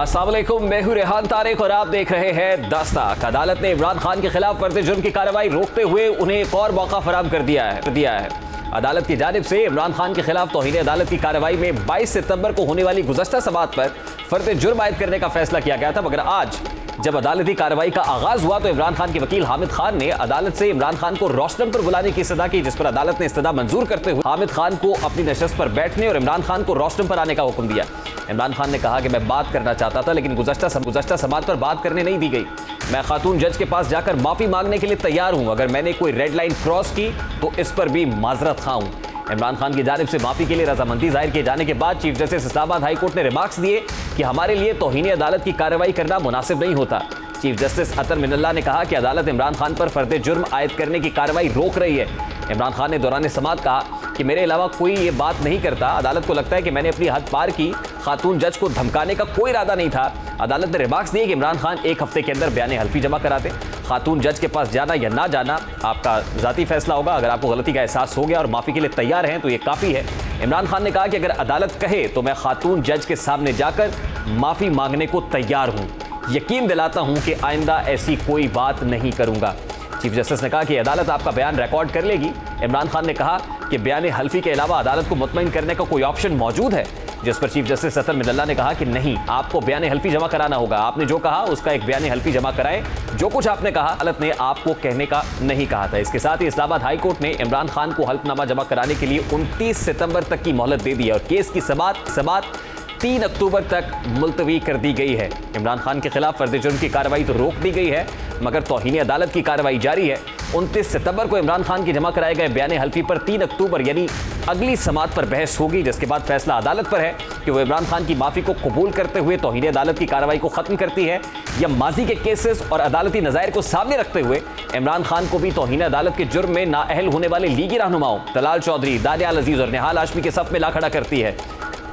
अस्सलाम वालेकुम, मैं हूं रेहान तारिक और आप देख रहे हैं दस्तक। अदालत ने इमरान खान के खिलाफ फर्द जुर्म की कार्रवाई रोकते हुए उन्हें एक और मौका फराहम कर दिया है। अदालत की जानिब से इमरान खान के खिलाफ तौहीन अदालत की कार्रवाई में 22 सितंबर को होने वाली गुज़श्ता समाअत पर फर्द जुर्म आयद करने का फैसला किया गया था, मगर आज जब अदालती कार्रवाई का आगाज हुआ तो इमरान खान के वकील हामिद खान ने अदालत से इमरान खान को रोस्टम पर बुलाने की इस्तदा की, जिस पर अदालत ने इस्तदा मंजूर करते हुए हामिद खान को अपनी नशस्त पर बैठने और इमरान खान को रोस्टम पर आने का हुक्म दिया। इमरान खान ने कहा कि मैं बात करना चाहता था लेकिन गुज़श्ता समाअत पर बात करने नहीं दी गई। मैं खातून जज के पास जाकर माफी मांगने के लिए तैयार हूं। अगर मैंने कोई रेड लाइन क्रॉस की तो इस पर भी माजरत खा हूं। इमरान खान की जानिब से माफी के लिए रजामंदी जाहिर किए जाने के बाद chief justice Islamabad high court ने रिमार्क्स दिए कि हमारे लिए तौहीन अदालत की कार्रवाई करना मुनासिब नहीं होता। चीफ जस्टिस अतर मिनल्ला ने कहा कि अदालत इमरान खान पर फर्द जुर्म आयद करने की कार्रवाई रोक रही है। इमरान खान ने दौरान समाअत कहा कि मेरे अलावा कोई ये बात नहीं करता। अदालत को लगता है कि मैंने अपनी हद पार की। खातून जज को धमकाने का कोई इरादा नहीं था। अदालत ने रिमार्क्स दिए कि इमरान खान एक हफ्ते के अंदर बयान हल्फी जमा कराते। खातून जज के पास जाना या ना जाना आपका ज़ाती फैसला होगा। अगर आपको गलती का एहसास हो गया और माफ़ी के लिए तैयार हैं तो ये काफ़ी है। इमरान खान ने कहा कि अगर अदालत कहे तो मैं खातून जज के सामने जाकर माफ़ी मांगने को तैयार हूँ। यकीन दिलाता हूँ कि आइंदा ऐसी कोई बात नहीं करूँगा। चीफ जस्टिस ने कहा कि अदालत आपका बयान रिकॉर्ड कर लेगी। इमरान खान ने कहा कि बयान हल्फी के अलावा अदालत को मुतमईन करने का कोई ऑप्शन मौजूद है, जिस पर चीफ जस्टिस अतर मिनल्ला ने कहा कि नहीं, आपको बयान हल्फी जमा कराना होगा। आपने जो कहा उसका एक बयान हल्फी जमा कराएं। जो कुछ आपने कहा अदालत ने आपको कहने का नहीं कहा था। इसके साथ ही इस्लामाबाद हाई कोर्ट ने इमरान खान को हल्फनामा जमा कराने के लिए 29 सितंबर तक की मोहलत दे दी है और केस की समाअत 3 अक्टूबर तक मुलतवी कर दी गई है। इमरान खान के खिलाफ फर्द जुर्म की कार्रवाई तो रोक दी गई है, मगर तौहीन अदालत की कार्रवाई जारी है। 29 सितंबर को इमरान खान की जमा कराए गए बयान हल्फी पर 3 अक्टूबर यानी अगली समाअत पर बहस होगी, जिसके बाद फैसला अदालत पर है कि वो इमरान खान की माफ़ी को कबूल करते हुए तौहीन अदालत की कार्रवाई को ख़त्म करती है या माजी के केसेस और अदालती नज़ायर को सामने रखते हुए इमरान खान को भी तौहीन अदालत के जुर्म में नाअहल होने वाले लीगी रहनुमाओं तलाल चौधरी, दानियाल अजीज़ और निहाल हाशमी के सफ में ला खड़ा करती है।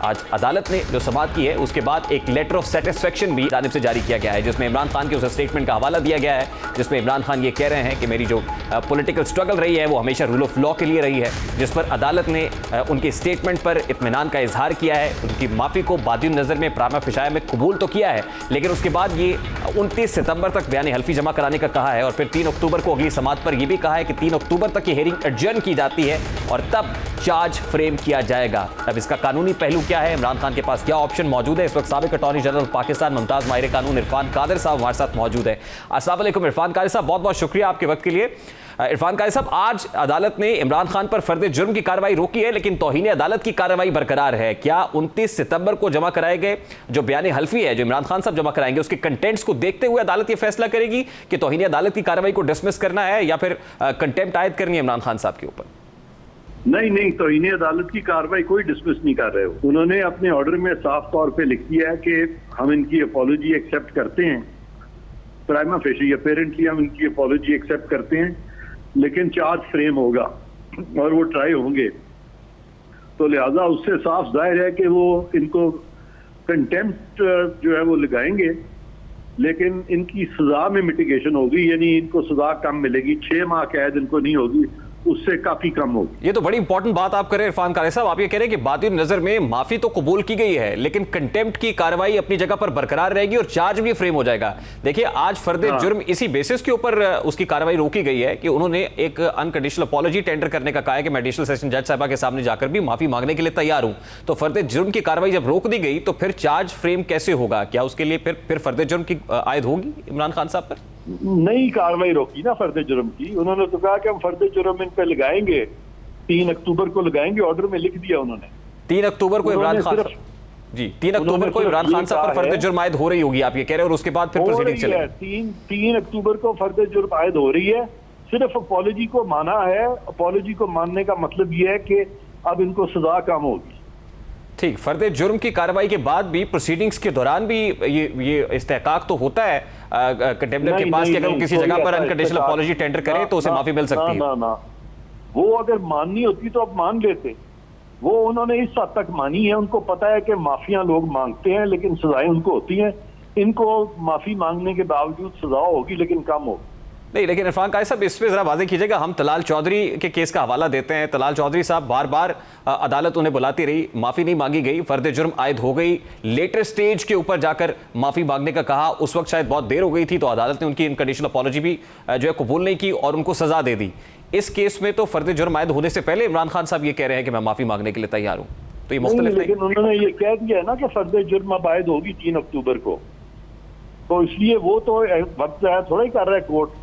आज अदालत ने जो समाअत की है उसके बाद एक लेटर ऑफ सेटिस्फेक्शन भी जानिब से जारी किया गया है, जिसमें इमरान खान के उस स्टेटमेंट का हवाला दिया गया है, जिसमें इमरान खान ये कह रहे हैं कि मेरी जो पॉलिटिकल स्ट्रगल रही है वो हमेशा रूल ऑफ लॉ के लिए रही है, जिस पर अदालत ने उनके स्टेटमेंट पर इत्मीनान का इजहार किया है। उनकी माफ़ी को बादिन नज़र में प्रामा फिशाया में कबूल तो किया है, लेकिन उसके बाद ये 29 सितंबर तक बयान हल्फी जमा कराने का कहा है और फिर 3 अक्टूबर को अगली समाअत पर यह भी कहा है कि 3 अक्टूबर तक की हेयरिंग एडजर्न की जाती है और तब चार्ज फ्रेम किया जाएगा। अब इसका कानूनी पहलू क्या है, इमरान खान के पास क्या ऑप्शन मौजूद है? इस वक्त साबिक अटॉर्नी जनरल पाकिस्तान मुमताज माहिर कानून इरफान कादिर साहब हमारे साथ मौजूद है। अस्सलाम वालेकुम इरफान कादिर साहब, बहुत बहुत शुक्रिया आपके वक्त के लिए। इरफान कादिर साहब, आज अदालत ने इमरान खान पर फर्द जुर्म की कार्रवाई रोकी है, लेकिन तौहीन अदालत की कार्रवाई बरकरार है। क्या 29 सितंबर को जमा कराए गए जो बयान हल्फी है जो इमरान खान साहब जमा कराएंगे उसके कंटेंट्स को देखते हुए अदालत ये फैसला करेगी कि तौहीन अदालत की कार्रवाई को डिसमिस करना है या फिर कंटेम्प्ट आयद करनी है इमरान खान साहब के ऊपर? नहीं, तौहीन अदालत की कार्रवाई कोई डिसमिस नहीं कर रहे हो। उन्होंने अपने ऑर्डर में साफ तौर पे लिख दिया है कि हम इनकी अपॉलॉजी एक्सेप्ट करते हैं। प्राइमा फेशी अपेरेंटली हम इनकी अपॉलॉजी एक्सेप्ट करते हैं, लेकिन चार्ज फ्रेम होगा और वो ट्राई होंगे, तो लिहाजा उससे साफ जाहिर है कि वो इनको कंटेम्प्ट जो है वो लगाएंगे, लेकिन इनकी सजा में मिटिगेशन होगी, यानी इनको सजा कम मिलेगी। 6 माह कैद इनको नहीं होगी, उससे काफी कम होगी। ये तो बड़ी इंपॉर्टेंट बात आप करें इरफान कादिर साहब। आप ये कह रहे हैं कि बातिन नजर में माफी तो कबूल की गई है, लेकिन कंटेम्प्ट की कार्रवाई अपनी जगह पर बरकरार रहेगी और चार्ज भी फ्रेम हो जाएगा। देखिए, आज फर्द जुर्म इसी बेसिस के ऊपर उसकी कार्रवाई रोकी गई है कि उन्होंने एक अनकंडीशनल अपॉलॉजी टेंडर करने का कहा है कि मैं एडिशनल सेशन जज साहबा के सामने जाकर भी माफी मांगने के लिए तैयार हूं। तो फर्द जुर्म की कार्रवाई जब रोक दी गई तो फिर चार्ज फ्रेम कैसे होगा? क्या उसके लिए फिर फर्द जुर्म की आयद होगी इमरान खान साहब पर? नई कार्रवाई रोकी ना फर्द जुर्म की। उन्होंने तो कहा कि हम फर्द जुर्म इन पे लगाएंगे, 3 अक्टूबर को लगाएंगे, ऑर्डर में लिख दिया उन्होंने। 3 अक्टूबर को इमरान खान जी 3 अक्टूबर को इमरान खान साहब पर फर्द जुर्म आयद हो रही होगी, आप ये कह रहे हैं, और उसके बाद फिर प्रोसीडिंग चलेगी। 3 अक्टूबर को फर्द जुर्म आयद हो रही है। सिर्फ अपॉलॉजी को माना है। अपॉलॉजी को मानने का मतलब यह है कि अब इनको सजा कम होगी। ठीक, फर्द जुर्म की कार्रवाई के बाद भी प्रोसीडिंग्स के दौरान भी ये इस्तेहकाक तो होता है कंटेम्प्टर के पास कि अगर वो किसी जगह पर अनकंडीशनल अपॉलॉजी टेंडर करे तो उसे माफी मिल सकती है। ना, वो अगर माननी होती तो अब मान लेते। वो उन्होंने इस हद तक मानी है। उनको पता है कि माफिया लोग मांगते हैं लेकिन सजाएं उनको होती हैं। इनको माफी मांगने के बावजूद सजा होगी, लेकिन कम होगी। नहीं, लेकिन इरफान काजी साहब इस पे जरा वाज़ेह कीजिएगा। हम तलाल चौधरी के केस का हवाला देते हैं। तलाल चौधरी साहब बार बार अदालत उन्हें बुलाती रही, माफ़ी नहीं मांगी गई, फर्द जुर्म आयद हो गई, लेटर स्टेज के ऊपर जाकर माफ़ी मांगने का कहा, उस वक्त शायद बहुत देर हो गई थी, तो अदालत ने उनकी अनकंडीशनल अपॉलॉजी भी जो है कबूल नहीं की और उनको सज़ा दे दी। इस केस में तो फर्द जुर्म आयद होने से पहले इमरान खान साहब ये कह रहे हैं कि मैं माफ़ी मांगने के लिए तैयार हूँ, तो ये मुख्तलिफ नहीं। लेकिन उन्होंने ये कह दिया है ना कि फर्द जुर्म अब आयद होगी 3 अक्टूबर को, तो इसलिए वो तो वक्त ज़ाया थोड़ा ही कर रहा है कोर्ट,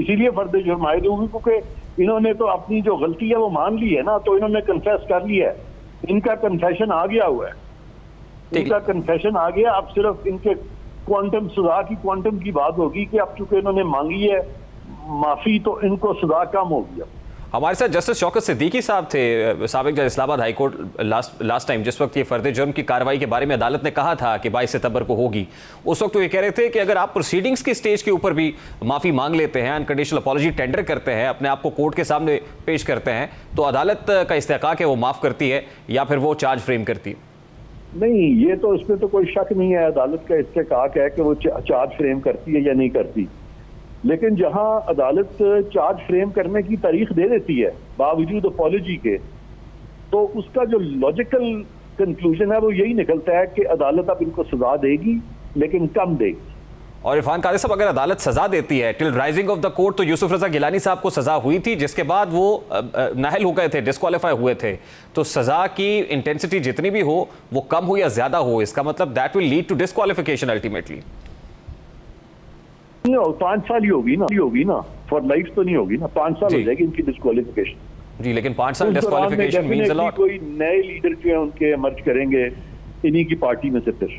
इसीलिए फर्द जुर्म आयद होगी क्योंकि इन्होंने तो अपनी जो गलती है वो मान ली है ना, तो इन्होंने कन्फेस कर लिया है, इनका कन्फेशन आ गया हुआ है, इनका कन्फेशन आ गया। अब सिर्फ इनके क्वांटम सजा की क्वांटम की बात होगी कि अब चूंकि इन्होंने मांगी है माफी तो इनको सजा कम होगी। हमारे साथ जस्टिस शौकत सिद्दीकी साहब थे, साबिक जज Islamabad high court, last time जिस वक्त ये फर्द जुर्म की कार्रवाई के बारे में अदालत ने कहा था कि 22 सितंबर को होगी, उस वक्त वो ये कह रहे थे कि अगर आप प्रोसीडिंग्स की स्टेज के ऊपर भी माफ़ी मांग लेते हैं, अनकंडीशनल अपॉलॉजी टेंडर करते हैं, अपने आप को कोर्ट के सामने पेश करते हैं, तो अदालत का इस्तेहकाक है वो माफ़ करती है या फिर वो चार्ज फ्रेम करती है। नहीं, ये तो इसमें तो कोई शक नहीं है, अदालत का इस्तेहकाक है कि वो चार्ज फ्रेम करती है या नहीं करती, लेकिन जहां अदालत चार्ज फ्रेम करने की तारीख दे देती है बावजूद अपॉलॉजी के, तो उसका जो लॉजिकल कंक्लूजन है वो यही निकलता है कि अदालत अब इनको सजा देगी लेकिन कम देगी। और इरफान काजी साहब, अगर अदालत सजा देती है till rising of the court, तो यूसुफ रजा गिलानी साहब को सजा हुई थी जिसके बाद वो नाहल हो गए थे, डिस्क्वालीफाई हुए थे, तो सजा की इंटेंसिटी जितनी भी हो वो कम हो या ज्यादा हो, इसका मतलब that will lead to disqualification ultimately. 5 साल ही होगी ना, फॉर लाइफ तो नहीं होगी ना, 5 साल हो जाएगी इनकी डिस्क्वालिफिकेशन। जी, लेकिन 5 साल डिस्क्वालिफिकेशन मींस अ लॉट। कोई नए लीडर जो है उनके इमर्ज करेंगे इन्हीं की पार्टी में से फिर।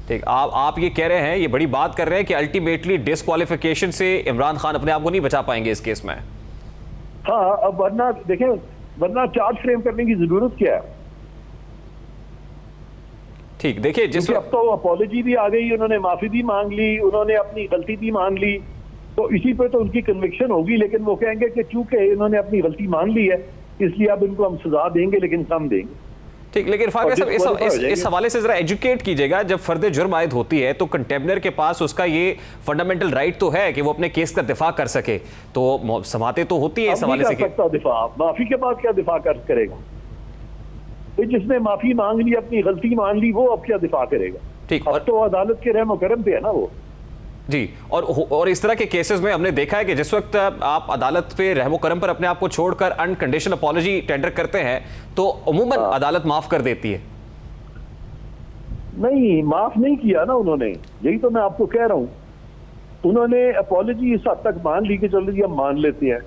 ठीक, आप ये कह रहे हैं, ये बड़ी बात कर रहे हैं कि अल्टीमेटली डिस्क्वालिफिकेशन से इमरान खान अपने आप को नहीं बचा पाएंगे इस केस में। हाँ, अब वरना देखें, वरना चार्ज फ्रेम करने की जरूरत क्या है? ठीक, देखिए जिस अब तो अपॉलॉजी भी आ गई, उन्होंने माफी भी मांग ली, उन्होंने अपनी गलती भी मान ली, तो इसी पे तो उनकी कन्विक्शन होगी, लेकिन वो कहेंगे कि चूंकि इन्होंने अपनी गलती मान ली है इसलिए अब इनको हम सजा देंगे लेकिन कम देंगे। ठीक, लेकिन इरफान साहब इस हवाले से जरा एजुकेट कीजिएगा, जब फर्द जुर्म आयद होती है तो कंटेम्पनर के पास उसका ये फंडामेंटल राइट तो है कि वो अपने केस का दिफा कर सके, तो समाते तो होती है इस हवाले से। दिफा माफी के बाद क्या दिफा करेगा? जिसने माफी मांग ली, अपनी गलती मान ली, वो अब क्या दिफा करेगा? ठीक, और तो अदालत के रहम करम पे है ना वो। जी, और इस तरह के केसेस में हमने देखा है कि जिस वक्त आप अदालत पे रहमो करम पर अपने आप को छोड़कर अनकंडीशनल अपॉलॉजी टेंडर करते हैं तो उमूमन अदालत माफ कर देती है। नहीं, माफ नहीं किया ना उन्होंने, यही तो मैं आपको कह रहा हूं। उन्होंने अपॉलॉजी इस हद तक मान ली कि चलो जी हम मान लेते हैं,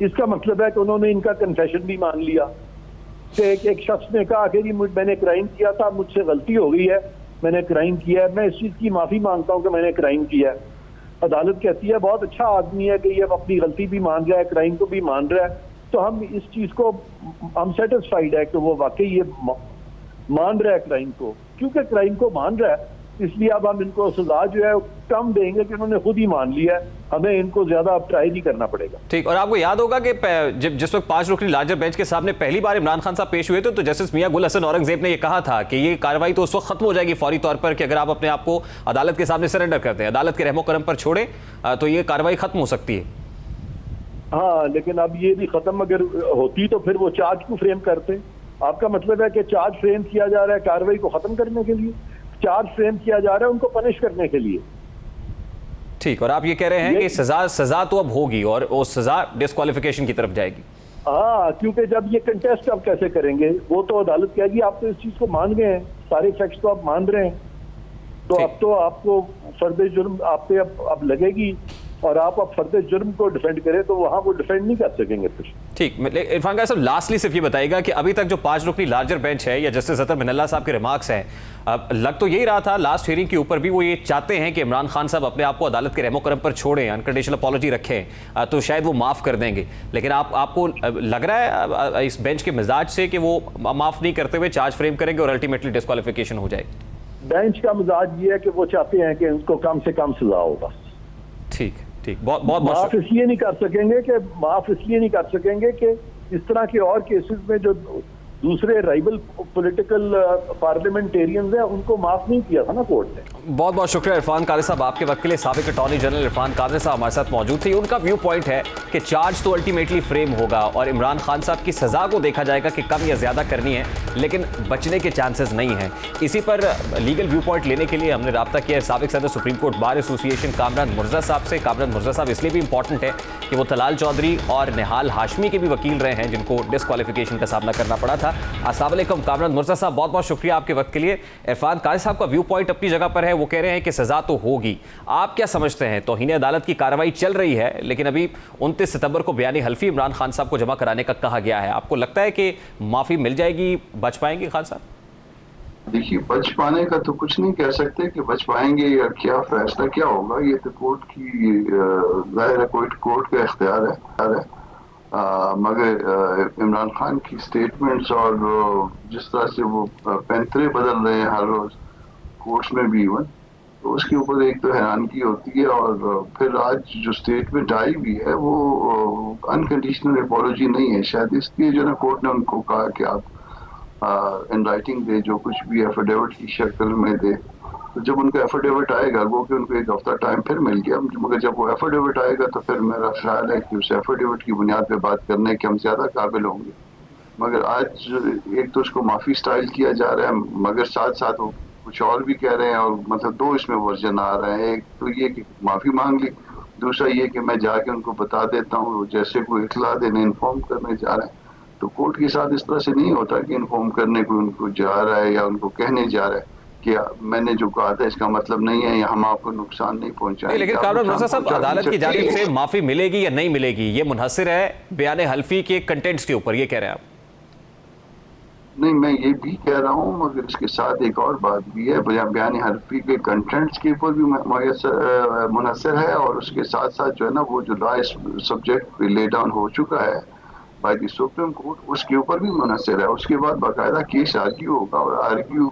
इसका मतलब है कि उन्होंने इनका कन्फेशन भी मान लिया कि एक शख्स ने कहा कि जी मैंने क्राइम किया था, मुझसे गलती हो गई है, मैंने क्राइम किया है, मैं इस चीज की माफी मांगता हूं कि मैंने क्राइम किया है। अदालत कहती है बहुत अच्छा आदमी है कि ये अपनी गलती भी मान रहा है, क्राइम को भी मान रहा है, तो हम इस चीज को हम सेटिस्फाइड है कि वो वाकई ये मान रहा है क्राइम को, क्योंकि क्राइम को मान रहा है इसलिए अब हम इनको सजा जो है कम देंगे कि उन्होंने खुद ही मान लिया है, हमें इनको ज्यादा अब ट्राई नहीं करना पड़ेगा। ठीक, और आपको याद होगा कि जिस वक्त 5 रुकनी लार्जर बेंच के सामने पहली बार इमरान खान साहब पेश हुए थे तो जस्टिस मियां गुल हसन औरंगजेब ने यह कहा था कि ये कार्रवाई तो उस वक्त खत्म हो जाएगी फौरी तौर पर कि अगर आप अपने आप को अदालत के सामने सरेंडर करते हैं, अदालत के रहमो करम पर छोड़े तो ये कार्रवाई खत्म हो सकती है। हाँ, लेकिन अब ये भी खत्म अगर होती तो फिर वो चार्ज को फ्रेम करते। आपका मतलब है कि चार्ज फ्रेम किया जा रहा है कार्रवाई को खत्म करने के लिए, चार्ज फ्रेम किया जा रहा है उनको पनिश करने के लिए। ठीक, और आप ये कह रहे हैं कि सजा तो अब होगी और वो सजा डिस्क्वालिफिकेशन की तरफ जाएगी। हाँ, क्योंकि जब ये कंटेस्ट अब कैसे करेंगे, वो तो अदालत कहेगी आप तो इस चीज को मान गए हैं, सारे फैक्ट्स तो आप मान रहे हैं, तो अब तो आपको फर्द जुर्म आप पे अब लगेगी और आप अब फर्द जुर्म को डिफेंड करें तो वहां वो डिफेंड नहीं कर सकेंगे फिर। ठीक, इरफान काजी साहब लास्टली सिर्फ ये बताइएगा कि अभी तक जो 5 रुकनी लार्जर बेंच है या जस्टिस अतर मिनल्ला साहब के रिमार्क्स हैं, लग तो यही रहा था लास्ट हियरिंग के ऊपर भी वो ये चाहते हैं कि इमरान खान साहब अपने आप को अदालत के रहमो करम पर छोड़ें, अनकंडीशनल अपॉलॉजी रखें तो शायद वो माफ़ कर देंगे, लेकिन आपको लग रहा है इस बेंच के मिजाज से कि वो माफ़ नहीं करते हुए चार्ज फ्रेम करेंगे और अल्टीमेटली डिस्क्वालिफिकेशन हो जाएगी? बेंच का मिजाज ये है कि वो चाहते हैं कि उनको कम से कम सजा हो बस। ठीक ठीक, बहुत माफ इसलिए नहीं कर सकेंगे कि इस तरह के और केसेस में जो दूसरे राइवल पॉलिटिकल पार्लियामेंटेरियंस हैं उनको माफ नहीं किया था ना कोर्ट ने। बहुत बहुत शुक्रिया इरफान कादरी साहब आपके वक्त के लिए। साबिक अटॉर्नी जनरल इरफान कादरी साहब हमारे साथ मौजूद थे। उनका व्यू पॉइंट है कि चार्ज तो अल्टीमेटली फ्रेम होगा और इमरान खान साहब की सजा को देखा जाएगा कि कम या ज्यादा करनी है, लेकिन बचने के चांसेस नहीं हैं। इसी पर लीगल व्यू पॉइंट लेने के लिए हमने राब्ता किया है साबिक सदर supreme court bar association Kamran Murtaza sahab से। कामरान मुर्जा साहब इसलिए भी इंपॉर्टेंट है कि वो तलाल चौधरी और निहाल हाशमी के भी वकील रहे हैं जिनको डिस्क्वालिफिकेशन का सामना करना पड़ा था। अस्सलाम वालेकुम कामरान मुर्जा साहब, बहुत बहुत शुक्रिया आपके वक्त के लिए। इरफान कादरी साहब का व्यू पॉइंट अपनी जगह पर है, वो कह रहे हैं कि सजा तो होगी। आप क्या समझते हैं? तौहीन अदालत की कार्रवाई चल रही है, लेकिन अभी 29 सितंबर को बयानी हल्फी इमरान खान साहब को जमा कराने का कहा गया है। आपको लगता है कि माफी मिल जाएगी, बच पाएंगे खान साहब? देखिए, बच पाने का तो कुछ नहीं कह सकते कि बच पाएंगे या क्या फैसला क्या होगा, ये तो कोर्ट की जाहिर है कोर्ट का इख्तियार है। मगर इमरान खान की स्टेटमेंट्स और जिस तरह से वो पैंतरे बदल रहे हैं हर रोज कोर्ट्स में भी इवन, तो उसके ऊपर एक तो हैरानगी होती है। और फिर आज जो स्टेटमेंट आई भी है वो अनकंडीशनल अपॉलॉजी नहीं है, शायद इसलिए जो ना कोर्ट ने उनको कहा कि आप इन राइटिंग दे, जो कुछ भी एफिडेविट की शक्ल में दे। तो जब उनका एफिडेविट आएगा, वो कि उनको एक हफ्ता टाइम फिर मिल गया, मगर जब वो एफिडेविट आएगा तो फिर मेरा ख्याल है कि उस एफिडेविट की बुनियाद पे बात करने के हम ज्यादा काबिल होंगे। मगर आज एक तो उसको माफी स्टाइल किया जा रहा है, मगर साथ साथ वो कुछ और भी कह रहे हैं, और मतलब दो इसमें वर्जन आ रहे हैं। एक तो ये कि माफी मांग ली, दूसरा ये कि मैं जाके उनको बता देता हूँ, जैसे कोई इतला देने इन्फॉर्म करने जा रहे हैं। तो कोर्ट के साथ इस तरह से नहीं होता कि इन्फॉर्म करने को उनको जा रहा है या उनको कहने जा रहा है कि मैंने जो कहा था इसका मतलब नहीं है या हम आपको नुकसान नहीं पहुंचाएंगे। लेकिन कामरान मुर्जा साहब, अदालत की जानिब से माफी मिलेगी या नहीं मिलेगी, ये मुनहसिर है बयान हल्फी के कंटेंट्स के ऊपर, ये कह रहे हैं आप? नहीं, मैं ये भी कह रहा हूँ, मगर इसके साथ एक और बात भी है। बयान हल्फी के कंटेंट्स के ऊपर भी मुनहसिर है, और उसके साथ साथ जो है ना वो जो लॉ सब्जेक्ट पे ले डाउन हो चुका है बाय द सुप्रीम कोर्ट, उसके ऊपर भी मुनहसिर है। उसके बाद बाकायदा केस आर्ग्यू होगा, और आर्ग्यू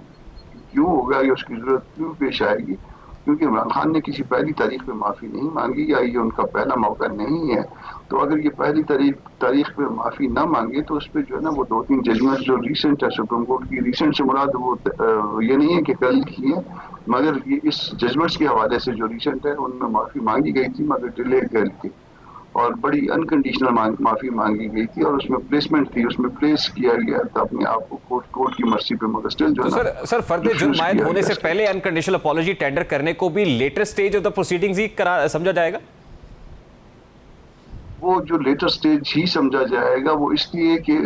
क्यों होगा, ये उसकी जरूरत क्यों पेश आएगी, क्योंकि इमरान खान ने किसी पहली तारीख पे माफी नहीं मांगी, या ये उनका पहला मौका नहीं है। तो अगर ये पहली तारीख पे माफी ना मांगे तो उस पर जो है ना वो 2-3 जजमेंट जो रिसेंट है सुप्रीम कोर्ट की, रिसेंट से मुराद वो ये नहीं है कि कल की है, मगर ये इस जजमेंट्स के हवाले से जो रिसेंट है उनमें माफी मांगी गई थी, मगर डिले करके, और बड़ी अनकंडीशनल माफी मांगी गई थी, और उसमें प्लेसमेंट थी, उसमें प्लेस किया गया था अपने आप को कोर्ट की मर्जी पे, मगर स्टिल जो तो सर फर्द जुर्म आयद होने से पहले अनकंडीशनल अपॉलॉजी टेंडर करने को भी later stage of the proceedings ही समझा जाएगा? वो जो लेटर स्टेज ही समझा जाएगा, वो इसलिए कि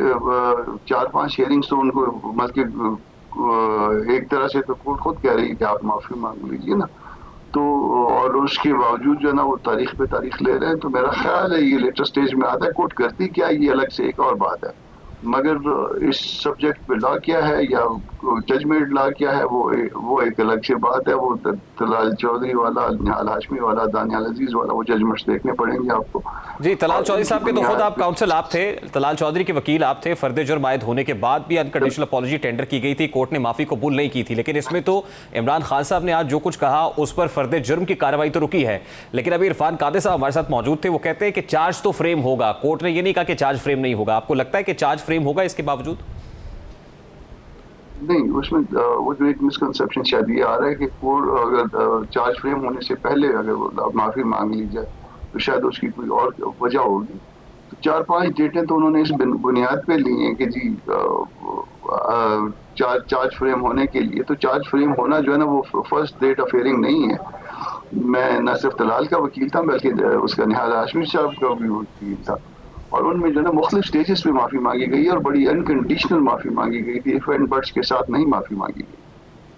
4-5 हियरिंग्स तो उनको मतलब एक तरह से तो कोर्ट खुद कह रही है कि आप माफी मांग लीजिए ना, तो और उसके बावजूद जो है ना वो तारीख पे तारीख ले रहे हैं। तो मेरा ख्याल है ये लेटर स्टेज में आता है। कोर्ट करती क्या ये अलग से एक और बात है, मगर इस सब्जेक्ट पे लॉ क्या है या जजमेंट लॉ क्या है वो एक अलग से बात है। वो तलाल चौधरी वाला, निहाल हाशमी वाला, दानियाल अजीज वाला, वो जजमेंट्स देखने पड़ेंगे आपको। जी, तलाल चौधरी साहब के तो खुद आप काउंसिल आप थे, तलाल चौधरी के वकील आप थे। फर्द जुर्म आयद होने के बाद भी अनकंडीशनल अपॉलॉजी टेंडर की गई थी, कोर्ट ने माफी कबूल नहीं की थी, लेकिन इसमें तो इमरान खान साहब ने आज जो कुछ कहा उस पर फर्द जुर्म की कार्रवाई तो रुकी है। लेकिन अभी इरफान कादरी साहब हमारे साथ मौजूद थे, वो कहते हैं कि चार्ज तो फ्रेम होगा। कोर्ट ने ये नहीं कहा कि चार्ज फ्रेम नहीं होगा। आपको लगता है कि चार्ज फ्रेम होगा इसके बावजूद? नहीं, उसमें वो जो एक मिसकंसेप्शन शायद ये आ रहा है कि कोर्ट अगर चार्ज फ्रेम होने से पहले अगर माफी मांग ली जाए तो शायद उसकी कोई और वजह होगी। तो 4-5 डेटें तो उन्होंने इस बुनियाद पे ली हैं कि जी चार्ज फ्रेम होने के लिए, तो चार्ज फ्रेम होना जो है ना वो फर्स्ट डेट ऑफ हियरिंग नहीं है। मैं न सिर्फ तलाल का वकील था बल्कि उसका निहाल हाशमी साहब का भी वकील था, और उनमें जो है ना मुख्तलिफ स्टेजेस पे माफी मांगी गई और बड़ी अनकंडीशनल माफी मांगी गई थी, इफ एंड बट्स के साथ नहीं माफी मांगी गई।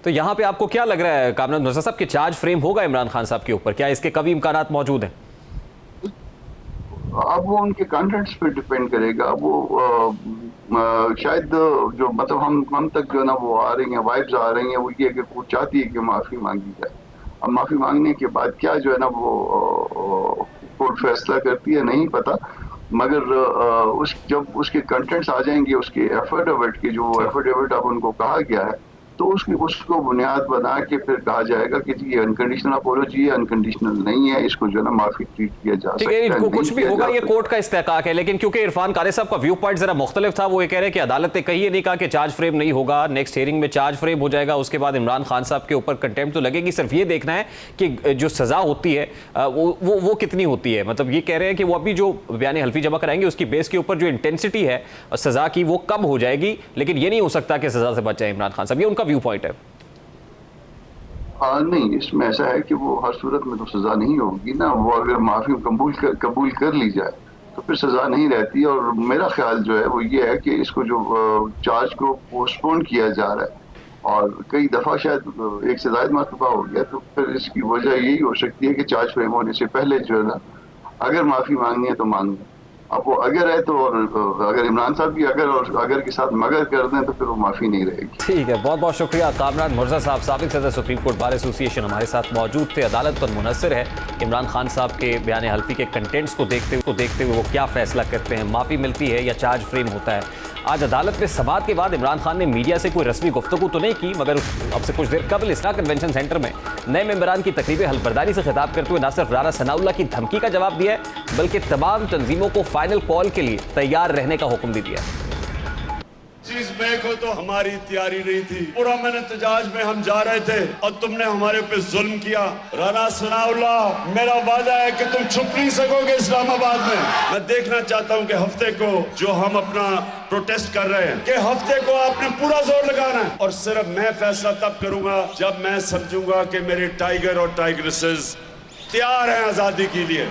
तो यहाँ पे आपको क्या लग रहा है कामरान मुर्जा साहब कि चार्ज फ्रेम होगा इमरान खान साहब के ऊपर? क्या इसके कभी इम्कानात मौजूद हैं? अब वो उनके कंटेंट्स पे डिपेंड करेगा। वो शायद जो मतलब हम तक जो है ना वो आ रही हैं, वाइब्स आ रही हैं, वो ये कि कोर्ट चाहती है कि माफी मांगी जाए। अब माफी मांगने के बाद क्या जो है ना वो कोर्ट फैसला करती है नहीं पता, मगर जब उसके कंटेंट्स आ जाएंगे, उसके एफिडेविट के जो एफिडेविट अब उनको कहा गया है तो उसको बुनियाद बना के फिर कहा जाएगा कि जी ये अनकंडीशनल अपोलॉजी है, अनकंडीशनल नहीं है, इसको जो है ना माफी ट्रीट किया जा सकता है। ठीक है, कुछ भी होगा ये कोर्ट का इस्तेहकाक है, लेकिन क्योंकि इरफान कारे साहब का व्यू पॉइंट जरा मुख्तलिफ था, वो ये कह रहे हैं कि अदालत ने कहीं ये नहीं कहा कि चार्ज फ्रेम नहीं होगा, नेक्स्ट हियरिंग में चार्ज फ्रेम हो जाएगा, उसके बाद इमरान खान साहब के ऊपर कंटेम्प्ट तो लगेगी, सिर्फ ये देखना है कि जो सजा होती है वो कितनी होती है। मतलब ये कह रहे हैं कि वो अभी जो बयान हल्फी जमा कराएंगे उसकी बेस के ऊपर जो इंटेंसिटी है सजा की वो कम हो जाएगी, लेकिन ये नहीं हो सकता कि सजा से बच जाए इमरान खान साहब, ये उनका व्यू पॉइंट है। नहीं, इसमें ऐसा है कि वो हर सूरत में तो सजा नहीं होगी ना, वो अगर माफी कबूल कर ली जाए तो फिर सजा नहीं रहती। और मेरा ख्याल जो है वो ये है कि इसको जो चार्ज को पोस्टपोन किया जा रहा है और कई दफा शायद एक से ज्यादा मरतबा हो गया, तो फिर इसकी वजह यही हो सकती है कि चार्ज फ्रेम होने से पहले जो है ना अगर माफी मांगनी है तो मांग लें। अब वो अगर है तो, और अगर इमरान साहब भी अगर के साथ मगर कर दें तो फिर वो माफी नहीं रहेगी। ठीक है, बहुत बहुत शुक्रिया। कामरान मुर्जा साहब, साबिक सदर सुप्रीम कोर्ट बार एसोसिएशन, हमारे साथ मौजूद थे। अदालत पर मुनस्सिर है इमरान खान साहब के बयान हल्फी के कंटेंट्स को देखते हुए वो क्या फैसला करते हैं, माफी मिलती है या चार्ज फ्रेम होता है। आज अदालत में समाअत के बाद इमरान खान ने मीडिया से कोई रस्मी गुफ्तगू तो नहीं की, मगर अब से कुछ देर कबल इस्लाह कन्वेंशन सेंटर में नए मेंबरान की तकरीब हल्फबरदारी से खिताब करते हुए न सिर्फ राना सनाउल्लाह की धमकी का जवाब दिया है, बल्कि तमाम तंजीमों को फाइनल कॉल के लिए तैयार रहने का हुक्म भी दिया। चीज में को तो हमारी तैयारी नहीं थी, पूरा मैंने एहतजाज में हम जा रहे थे और तुमने हमारे पे जुल्म किया। राना सनाउल्लाह, मेरा वादा है कि तुम छुप नहीं सकोगे इस्लामाबाद में। मैं देखना चाहता हूं कि हफ्ते को जो हम अपना प्रोटेस्ट कर रहे हैं, कि हफ्ते को आपने पूरा जोर लगाना है, और सिर्फ मैं फैसला तब करूंगा जब मैं समझूंगा कि मेरे टाइगर और टाइगरेसेस तैयार हैं आजादी के लिए।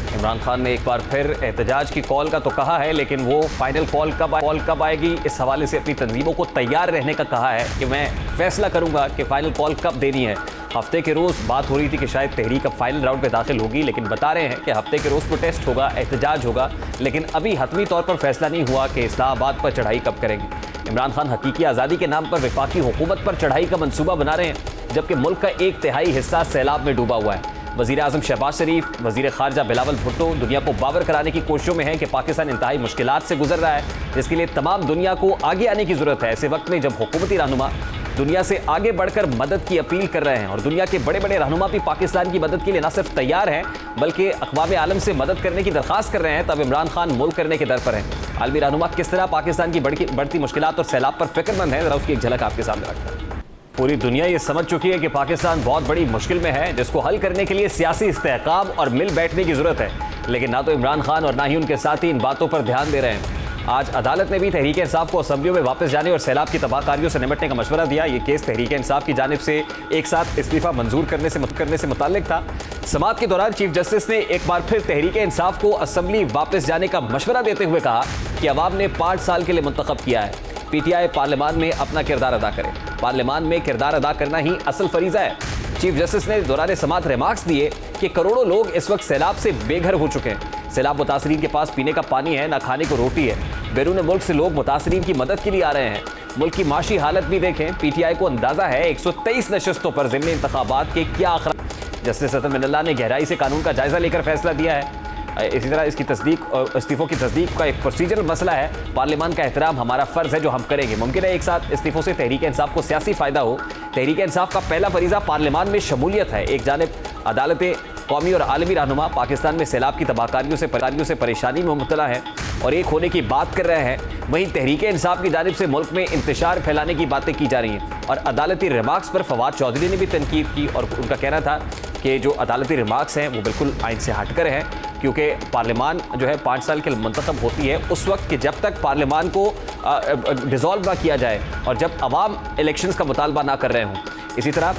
इमरान खान ने एक बार फिर एहतजाज की कॉल का तो कहा है, लेकिन वो फाइनल कॉल कब आएगी इस हवाले से अपनी तंजीमों को तैयार रहने का कहा है कि मैं फैसला करूंगा कि फाइनल कॉल कब देनी है। हफ्ते के रोज़ बात हो रही थी कि शायद तहरीक अब फाइनल राउंड पे दाखिल होगी, लेकिन बता रहे हैं कि हफ्ते के रोज़ प्रोटेस्ट होगा, एहतजाज होगा, लेकिन अभी हतमी तौर पर फैसला नहीं हुआ कि इस्लामाबाद पर चढ़ाई कब करेंगे। इमरान खान हकीकी आज़ादी के नाम पर वफाकी हुकूमत पर चढ़ाई का मंसूबा बना रहे हैं, जबकि मुल्क का 1/3 हिस्सा सैलाब में डूबा हुआ है। वज़ीर आज़म शहबाज शरीफ, वज़ीर ख़ारजा बिलावल भुट्टो दुनिया को बावर कराने की कोशिशों में हैं कि पाकिस्तान इंतहाई मुश्किलात से गुजर रहा है, जिसके लिए तमाम दुनिया को आगे आने की ज़रूरत है। ऐसे वक्त में जब हुकूमती रहनुमा दुनिया से आगे बढ़कर मदद की अपील कर रहे हैं और दुनिया के बड़े बड़े रहनुमा भी पाकिस्तान की मदद के लिए न सिर्फ तैयार हैं बल्कि अक़वाम आलम से मदद करने की दरख्वास्त कर रहे हैं, तब इमरान खान मुल्क करने के दर पर हैं। आलमी रहनुमा किस तरह पाकिस्तान की बढ़ती मुश्किलात और सैलाब पर फिक्रमंद है, ज़रा उसकी एक झलक आपके सामने रखता है। पूरी दुनिया ये समझ चुकी है कि पाकिस्तान बहुत बड़ी मुश्किल में है, जिसको हल करने के लिए सियासी इस्तेहकाम और मिल बैठने की ज़रूरत है, लेकिन ना तो इमरान खान और ना ही उनके साथी इन बातों पर ध्यान दे रहे हैं। आज अदालत ने भी तहरीक इंसाफ को असम्बलियों में वापस जाने और सैलाब की तबाहकारियों से निपटने का मशवरा दिया। ये केस तहरीक इंसाफ की जानिब से एक साथ इस्तीफा मंजूर करने से मुताल्लिक था। समाअत के दौरान चीफ जस्टिस ने एक बार फिर तहरीक इंसाफ को असम्बली वापस जाने का मशवरा देते हुए कहा कि अवाम ने 5 साल के लिए मुंतखब किया है, PTI पार्लियामान में अपना किरदार अदा करे। पार्लियामान में किरदार अदा करना ही असल फरीज़ा है। चीफ जस्टिस ने दौरान समाअत रिमार्क्स दिए कि करोड़ों लोग इस वक्त सैलाब से बेघर हो चुके हैं। सैलाब मुतासरीन के पास पीने का पानी है, ना खाने को रोटी है। बैरून मुल्क से लोग मुतासरीन की मदद के लिए आ रहे हैं। मुल्क की माशी हालत भी देखें। PTI को अंदाजा है 123 नशस्तों पर ज़िम्नी इंतखाबात के क्या अखराज। जस्टिस अतन मिनल्लाह ने गहराई से कानून का जायजा लेकर फैसला दिया है। इसी तरह इसकी तस्दीक और इस्तीफ़ों की तस्दीक का एक प्रोसीजरल मसला है। पार्लियामान का एहतराम हमारा फ़र्ज़ है जो हम करेंगे। मुमकिन है एक साथ इस्तीफ़ों से तहरीक इंसाफ को सियासी फ़ायदा हो। तहरीक इंसाफ का पहला फरीज़ा पार्लियामान में शमूलियत है। एक जानिब अदालतें कौमी और आलमी रहनुमा पाकिस्तान में सैलाब की तबाहकारियों से परेशानी में मुब्तला है और एक होने की बात कर रहे हैं, वहीं तहरीक इंसाफ की जानिब से मुल्क में इंतशार फैलाने की बातें की जा रही हैं। और अदालती रिमार्क्स पर फवाद चौधरी ने भी तनकीद की और उनका कहना था कि जो अदालती रिमार्क्स हैं वो बिल्कुल आइन से हटकर हैं, क्योंकि पार्लियामान जो है 5 साल के लिए मुंतखब होती है उस वक्त कि जब तक पार्लियामान को डिज़ोल्व ना किया जाए और जब अवाम इलेक्शंस का मुतालबा ना कर रहे हों। इसी तरह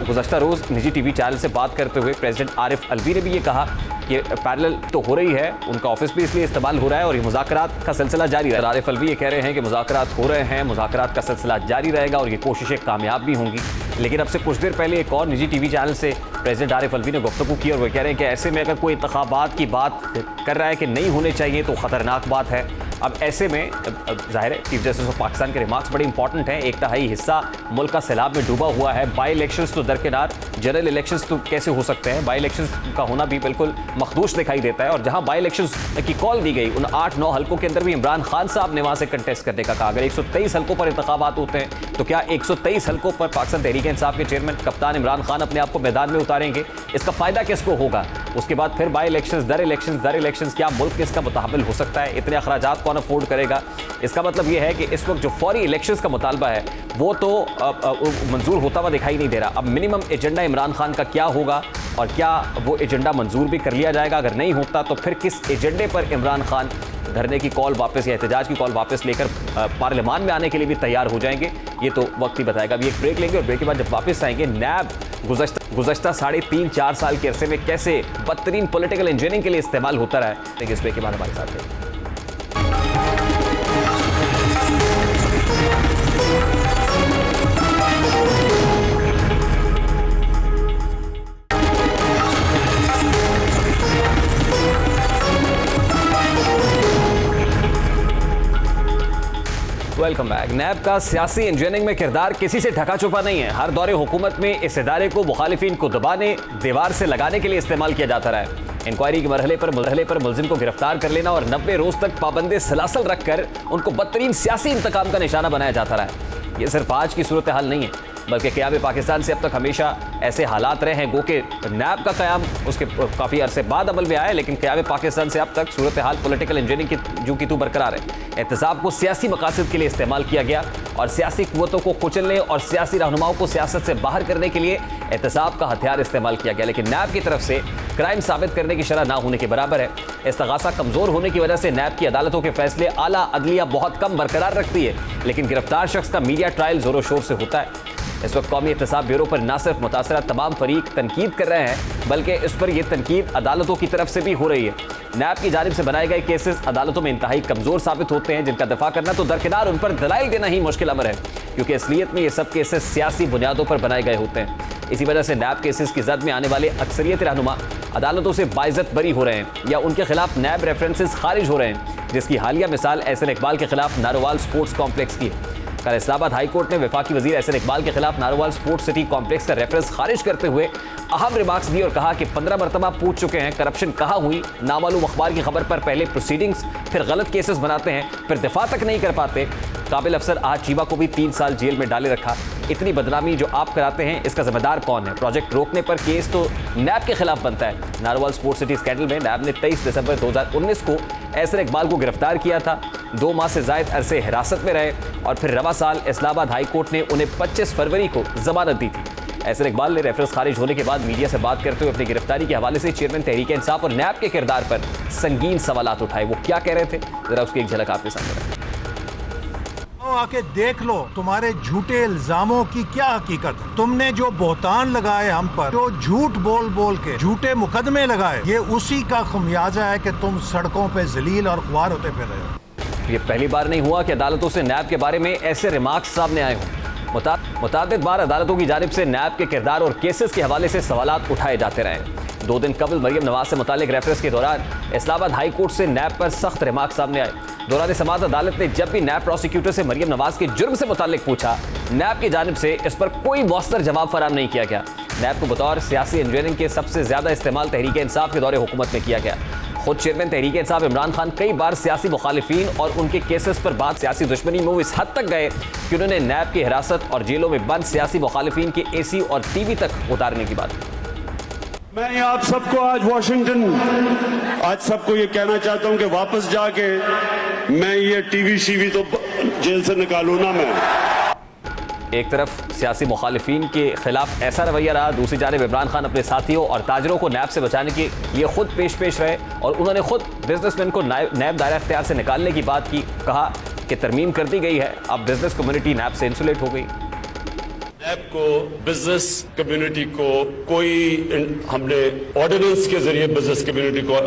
गुज़श्ता रोज़ निजी TV चैनल से बात करते हुए प्रेसिडेंट आरिफ अलवी ने भी ये कहा कि पैरेलल तो हो रही है, उनका ऑफिस भी इसलिए इस्तेमाल हो रहा है और ये मुज़ाकरात का सिलसिला जारी है। आरिफ अलवी ये कह रहे हैं कि मुज़ाकरात हो रहे हैं, मुज़ाकरात का सिलसिला जारी रहेगा और ये कोशिशें कामयाब भी होंगी। लेकिन अब से कुछ देर पहले एक और निजी TV चैनल से प्रेसिडेंट आरिफ अलवी ने गुफ्तगू की और वो कह रहे हैं कि ऐसे में अगर कोई इंतखाबात की बात कर रहा है कि नहीं होने चाहिए तो ख़तरनाक बात है। अब ऐसे में जाहिर है चीफ जस्टिस ऑफ पाकिस्तान के रिमार्क्स बड़े इंपॉर्टेंट हैं। एक तिहाई हिस्सा मुल्क का सैलाब में डूबा हुआ है, बाई इलेक्शंस तो दरकिनार, जनरल इलेक्शंस तो कैसे हो सकते हैं, बाई इलेक्शंस का होना भी बिल्कुल मखदूश दिखाई देता है। और जहां बाई इलेक्शंस की कॉल दी गई उन 8-9 हल्कों के अंदर भी इमरान खान साहब ने वहां से कंटेस्ट करने का कहा। अगर 123 हल्कों पर इंतखाबात होते हैं तो क्या 123 हल्कों पर पाकिस्तान तहरीक इंसाफ के चेयरमैन कप्तान इमरान खान अपने आप को मैदान में उतारेंगे? इसका फायदा किसको होगा? उसके बाद फिर बाई इलेक्शंस, दर इलेक्शंस, क्या मुल्क किसका मुताबिल हो सकता है? इतने अखराजात कौन अफोर्ड करेगा? इसका मतलब यह है कि इस वक्त जो फौरी इलेक्शंस का मुतालबा है वो तो मंजूर होता हुआ दिखाई नहीं दे रहा। अब मिनिमम एजेंडा इमरान खान का क्या होगा और क्या वो एजेंडा मंजूर भी कर लिया जाएगा? अगर नहीं होता तो फिर किस एजेंडे पर इमरान खान धरने की कॉल वापस या एहतजाज की कॉल वापस लेकर पार्लियामान में आने के लिए भी तैयार हो जाएंगे? ये तो वक्त ही बताएगा। अभी एक ब्रेक लेंगे और ब्रेक के बाद जब वापस आएंगे नैब गुज़श्ता 3.5-4 साल के अरसे में कैसे बदतरीन पॉलिटिकल इंजीनियरिंग के लिए इस्तेमाल होता रहा है, लेकिन इस ब्रेक के बाद हमारे साथ है। Welcome back. नैब का सियासी इंजीनियरिंग में किरदार किसी से ढका छुपा नहीं है। हर दौरे हुकूमत में इस इदारे को मुखालिफिन को दबाने, दीवार से लगाने के लिए इस्तेमाल किया जाता रहा है। इंक्वायरी के मरहले पर मुलजिम को गिरफ्तार कर लेना और 90 रोज तक पाबंदे सलासल रखकर उनको बदतरीन सियासी इंतकाम का निशाना बनाया जाता रहा है। यह सिर्फ आज की सूरत हाल नहीं है, बल्कि क़याम पाकिस्तान से अब तक हमेशा ऐसे हालात रहे हैं। गो कि नैब का क़याम उसके काफ़ी अरसे बाद अमल में आया है, लेकिन क़याम पाकिस्तान से अब तक सूरत हाल पॉलिटिकल इंजीनियरिंग की जो की तू बरकरार है। एहतसाब को सियासी मकासद के लिए इस्तेमाल किया गया और सियासी कुव्वतों को कुचलने और सियासी रहनुमाओं को सियासत से बाहर करने के लिए एहतसाब का हथियार इस्तेमाल किया गया। लेकिन नैब की तरफ से क्राइम साबित करने की शरह ना होने के बराबर है। इस्तगासा कमज़ोर होने की वजह से नैब की अदालतों के फैसले आला अदलिया बहुत कम बरकरार रखती है, लेकिन गिरफ्तार शख्स का मीडिया ट्रायल जोरों शोर से होता है। इस वक्त कौमी एहतसाब ब्यूरो पर न सिर्फ मुतासरा तमाम फरीक तनकीद कर रहे हैं, बल्कि इस पर यह तनकीद अदालतों की तरफ से भी हो रही है। नैब की जानिब से बनाए गए केसेस अदालतों में इंतहाई कमज़ोर साबित होते हैं, जिनका दफा करना तो दरकिनार उन पर दलाइल देना ही मुश्किल अमर है, क्योंकि असलियत में ये सब केसेस सियासी बुनियादों पर बनाए गए होते हैं। इसी वजह से नैब केसेस की जद में आने वाले अक्सरियत रहनुमा अदालतों से बाइज्जत बरी हो रहे हैं या उनके खिलाफ नैब रेफरेंसेस खारिज हो रहे हैं, जिसकी हालिया मिसाल एहसन इकबाल के खिलाफ नारोवाल स्पोर्ट्स कॉम्प्लेक्स की है। कल इस्लामाबाद हाई कोर्ट ने वफाकी वजीर एहसन इकबाल के खिलाफ नारोवाल स्पोर्ट्स सिटी कॉम्प्लेक्स का रेफरेंस खारिज करते हुए अहम रिमार्क्स दिए और कहा कि 15 मरतबा पूछ चुके हैं करप्शन कहाँ हुई, नामालूम अखबार की खबर पर पहले प्रोसीडिंग्स, फिर गलत केसेस बनाते हैं, फिर दिफा तक नहीं कर पाते। काबिल अफसर आज चीबा को भी 3 साल जेल में डाले रखा। इतनी बदनामी जो आप कराते हैं, इसका जिम्मेदार कौन है? प्रोजेक्ट रोकने पर केस तो नैब के खिलाफ बनता है। नारोवाल स्पोर्ट्स सिटी स्कैंडल में नैब ने 23 दिसंबर 2019 को एहसन इकबाल को गिरफ्तार किया था। 2 माह से जायद अरसे हिरासत में रहे और फिर रवा साल इस्लामाबाद हाई कोर्ट ने उन्हें 25 फरवरी को जमानत दी थी। एहसन इकबाल ने रेफरेंस खारिज होने के बाद मीडिया से बात करते हुए अपनी गिरफ्तारी के हवाले से चेयरमैन तहरीक इंसाफ और नैब के किरदार पर संगीन सवालात उठाए। वो क्या कह रहे थे, जरा उसकी एक झलक आपके सामने रखें। आके देख लो तुम्हारे झूठे इल्जामों की क्या हकीकत है। तुमने जो बोहतान लगाए हम पर, जो झूठ बोल बोल के झूठे मुकदमे लगाए, ये उसी का खमियाजा है कि तुम सड़कों पे जलील और ख्वार होते फिर रहे हो। ये पहली बार नहीं हुआ कि अदालतों से नैब के बारे में ऐसे रिमार्क्स सामने आए हों। मुतादिद बार अदालतों की जानिब से नैब के किरदार और केसेस के हवाले से सवालात उठाए जाते रहे। 2 दिन कबल मरियम नवाज से मुतालिक रेफरेंस के दौरान इस्लामाबाद हाई कोर्ट से नैब पर सख्त रिमार्क सामने आए। दौरान समाअत अदालत ने जब भी नैब प्रोसिक्यूटर से मरियम नवाज के जुर्म से मुतालिक पूछा, नैब की जानिब से इस पर कोई मौसर जवाब फराहम नहीं किया गया। नैब को बतौर सियासी इंजीनियरिंग के सबसे ज्यादा इस्तेमाल तहरीक इंसाफ के दौरे हुकूमत में किया गया। खुद चेयरमैन तहरीक इंसाफ इमरान खान कई बार सियासी मुखालिफिन और उनके केसेस पर बात सियासी दुश्मनी में वो इस हद तक गए कि उन्होंने नैब की हिरासत और जेलों में बंद सियासी मुखालिफिन के AC और TV तक उतारने की बात की। मैं आप सबको आज वाशिंगटन आज सबको ये कहना चाहता हूं कि वापस जाके मैं ये TV तो जेल से निकालूं ना। मैं एक तरफ सियासी मुखालिफिन के खिलाफ ऐसा रवैया रहा, दूसरी जानिब इमरान खान अपने साथियों और ताजरों को नैब से बचाने के लिए खुद पेश रहे और उन्होंने खुद बिजनेसमैन को नैब दायरा इख्तियार से निकालने की बात की। कहा कि तरमीम कर दी गई है, अब बिजनेस कम्युनिटी नैब से इंसुलेट हो गई। नैब को, बिजनेस कम्युनिटी को कोई हमने ऑर्डिनेंस के जरिए बिजनेस कम्युनिटी को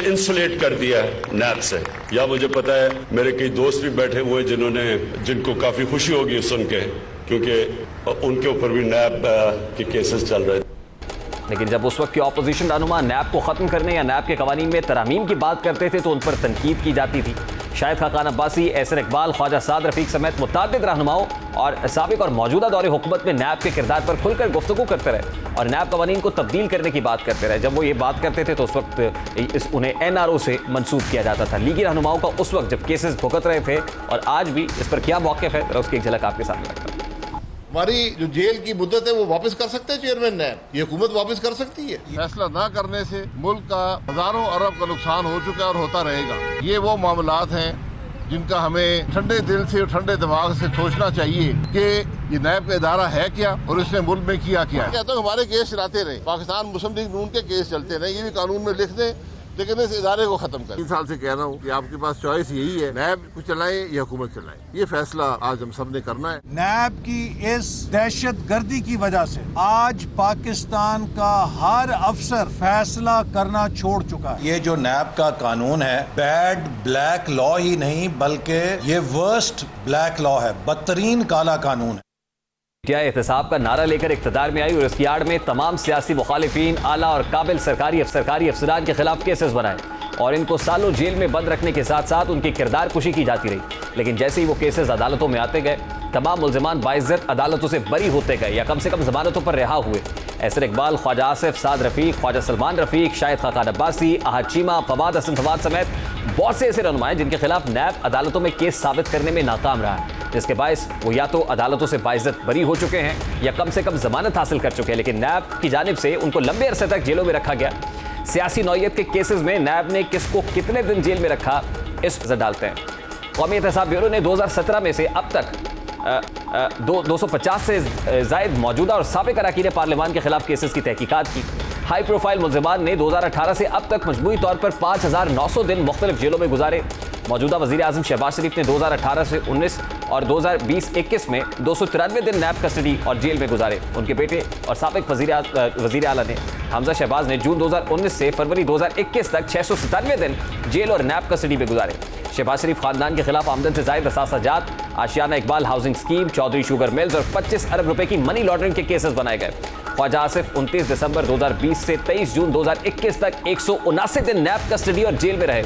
इंसुलेट कर दिया है नैब से। या मुझे पता है मेरे कई दोस्त भी बैठे हुए जिनको काफी खुशी होगी सुन के, क्योंकि उनके ऊपर भी नैब के केसेस चल रहे थे। लेकिन जब उस वक्त के ऑपोजिशन रहनुमा नैब को खत्म करने या नैब के कवानीन में तरामीम की बात करते थे तो उन पर तनकीद की जाती थी। शाहिद खाकान अब्बासी, एहसन इकबाल, ख्वाजा साद रफीक समेत मुतअद्दिद रहनुमाओं और साबिक और मौजूदा दौरे हुकूमत में नैब के किरदार पर खुलकर गुफ्तगू करते रहे और नैब कवानीन को तब्दील करने की बात करते रहे। जब वो ये बात करते थे तो उस वक्त उन्हें NRO से मंसूब किया जाता था। लीगी रहनुमाओं का उस वक्त जब केसेस भुगत रहे थे और आज भी इस पर क्या मौक़िफ़ है, उसकी एक झलक आपके सामने रखता हूं। हमारी जो जेल की मुद्दत है वो वापस कर सकते हैं चेयरमैन नैब, ये हुकूमत वापस कर सकती है। फैसला ना करने से मुल्क का हजारों अरब का नुकसान हो चुका है और होता रहेगा। ये वो मामलात हैं जिनका हमें ठंडे दिल से और ठंडे दिमाग से सोचना चाहिए कि ये नैब का इदारा है क्या और इसने मुल्क में किया क्या। कहता हूँ हमारे केस चलाते रहे, पाकिस्तान मुस्लिम लीग नून के केस चलते रहे, ये भी कानून में लिख दें, लेकिन इस इदारे को खत्म करें। 3 साल से कह रहा हूँ कि आपके पास चॉइस यही है, नैब को चलाएं या हुकूमत चलाएं। ये फैसला आज हम सब ने करना है। नैब की इस दहशतगर्दी की वजह से आज पाकिस्तान का हर अफसर फैसला करना छोड़ चुका है। ये जो नैब का कानून है बैड ब्लैक लॉ ही नहीं बल्कि ये वर्स्ट ब्लैक लॉ है, बदतरीन काला कानून है। पीटीआई एहतसाब का नारा लेकर इक़्तिदार में आई और इसकी आड़ में तमाम सियासी मुखालिफिन, आला और काबिल सरकारी अफसरान के खिलाफ केसेस बनाए और इनको सालों जेल में बंद रखने के साथ साथ उनकी किरदार कुशी की जाती रही। लेकिन जैसे ही वो केसेस अदालतों में आते गए, तमाम मुल्ज़िमान बाइज्जत अदालतों से बरी होते गए या कम से कम जमानतों पर रिहा हुए। एहसन इकबाल, ख्वाजा आसिफ, साद रफीक, ख्वाजा सलमान रफीक, शाहिद खाकान अब्बासी, अहद चीमा, फवाद हसन फवाद समेत बहुत से ऐसे रहनुमाएं जिनके खिलाफ नैब अदालतों में केस साबित करने में नाकाम रहा है, जिसके बायस वो या तो अदालतों से बाइज्जत बरी हो चुके हैं या कम से कम जमानत हासिल कर चुके हैं। लेकिन नैब की जानिब से उनको लंबे अरसे तक जेलों में रखा गया। सियासी नौयत के केसेस में नैब ने किसको कितने दिन जेल में रखा, इस पर नजर डालते हैं। कौमी एहतसाब ब्यूरो ने 2017 में से अब तक 250 से जायद मौजूदा और साबिक अरकान पार्लियामान के खिलाफ केसेस की तहकीकात की। हाई प्रोफाइल मुल्ज़िमान ने 2018 से अब तक मजमूई तौर पर 5900 दिन मुख्तलिफ जेलों में गुजारे। मौजूदा वज़ीर आज़म शहबाज शरीफ ने 2018 से 19 और 2020-21 में 293 दिन नैब कस्टडी और जेल में गुजारे। उनके बेटे और साबिक वज़ीर आला ने हमजा शहबाज ने जून 2019 से फरवरी 2021 तक 697 दिन जेल और नैब कस्टडी में गुजारे। शहबाज शरीफ खानदान के खिलाफ आमदन से जायद असासाजात, Ashiana Iqbal housing scheme, Chaudhry sugar mills और 25 अरब रुपए की मनी लॉन्ड्रिंग के केसेस बनाए गए। ख्वाजा आसिफ 29 दिसंबर 2020 से 23 जून 2021 तक 179 दिन नैब कस्टडी और जेल में रहे।